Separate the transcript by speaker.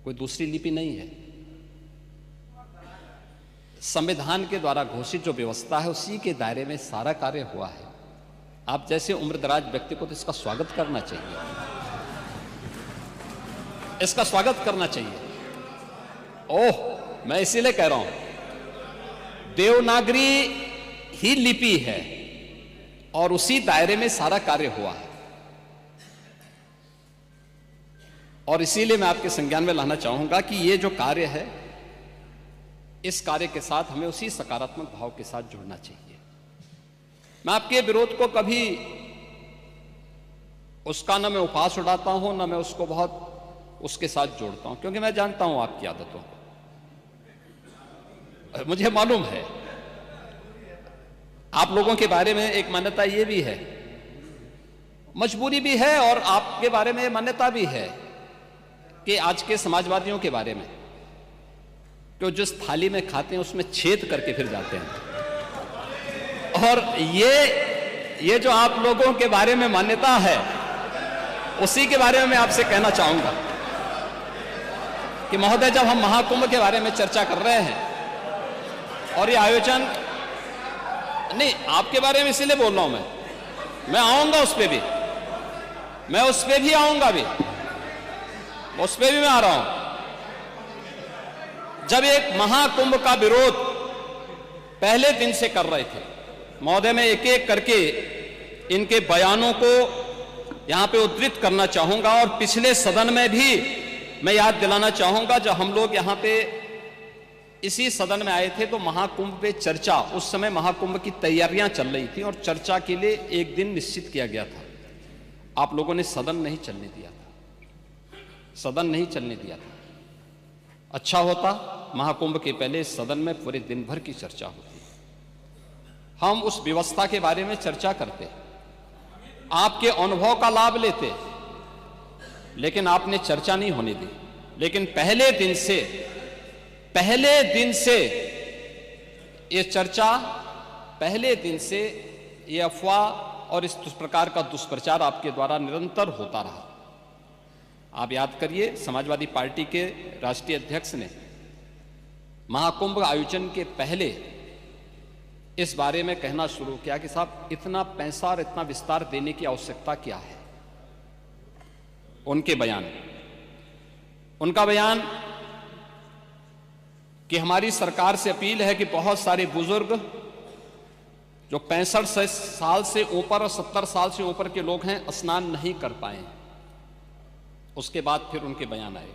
Speaker 1: कोई दूसरी लिपि नहीं है। संविधान के द्वारा घोषित जो व्यवस्था है उसी के दायरे में सारा कार्य हुआ है। आप जैसे उम्रदराज व्यक्ति को तो इसका स्वागत करना चाहिए, इसका स्वागत करना चाहिए। ओह, मैं इसीलिए कह रहा हूं, देवनागरी ही लिपि है और उसी दायरे में सारा कार्य हुआ है। और इसीलिए मैं आपके संज्ञान में लाना चाहूंगा कि ये जो कार्य है, इस कार्य के साथ हमें उसी सकारात्मक भाव के साथ जुड़ना चाहिए। मैं आपके विरोध को कभी उसका न मैं उपहास उड़ाता हूं, न मैं उसको बहुत उसके साथ जोड़ता हूं, क्योंकि मैं जानता हूं आपकी आदतों को, मुझे मालूम है। आप लोगों के बारे में एक मान्यता ये भी है, मजबूरी भी है, और आपके बारे में मान्यता भी है कि आज के समाजवादियों के बारे में, कि जिस थाली में खाते हैं उसमें छेद करके फिर जाते हैं। और ये जो आप लोगों के बारे में मान्यता है, उसी के बारे में मैं आपसे कहना चाहूंगा कि महोदय, जब हम महाकुंभ के बारे में चर्चा कर रहे हैं और ये आयोजन, नहीं आपके बारे में इसीलिए बोल रहा हूं, मैं आऊंगा उस पे भी, मैं उस पे भी आऊंगा भी, उस पे भी मैं आ रहा हूं। जब एक महाकुंभ का विरोध पहले दिन से कर रहे थे महोदय, मैं एक एक करके इनके बयानों को यहां पे उद्धृत करना चाहूंगा, और पिछले सदन में भी मैं याद दिलाना चाहूंगा, जब हम लोग यहां पे इसी सदन में आए थे तो महाकुंभ पे चर्चा, उस समय महाकुंभ की तैयारियां चल रही थी और चर्चा के लिए एक दिन निश्चित किया गया था। आप लोगों ने सदन नहीं चलने दिया था, सदन नहीं चलने दिया था। अच्छा होता महाकुंभ के पहले सदन में पूरे दिन भर की चर्चा होती, हम उस व्यवस्था के बारे में चर्चा करते, आपके अनुभव का लाभ लेते, लेकिन आपने चर्चा नहीं होने दी। लेकिन पहले दिन से ये चर्चा, पहले दिन से ये अफवाह और इस प्रकार का दुष्प्रचार आपके द्वारा निरंतर होता रहा। आप याद करिए, समाजवादी पार्टी के राष्ट्रीय अध्यक्ष ने महाकुंभ आयोजन के पहले इस बारे में कहना शुरू किया कि साहब, इतना पैसा और इतना विस्तार देने की आवश्यकता क्या है। उनका बयान कि हमारी सरकार से अपील है कि बहुत सारे बुजुर्ग जो 65 साल से ऊपर और 70 साल से ऊपर के लोग हैं, स्नान नहीं कर पाए। उसके बाद फिर उनके बयान आए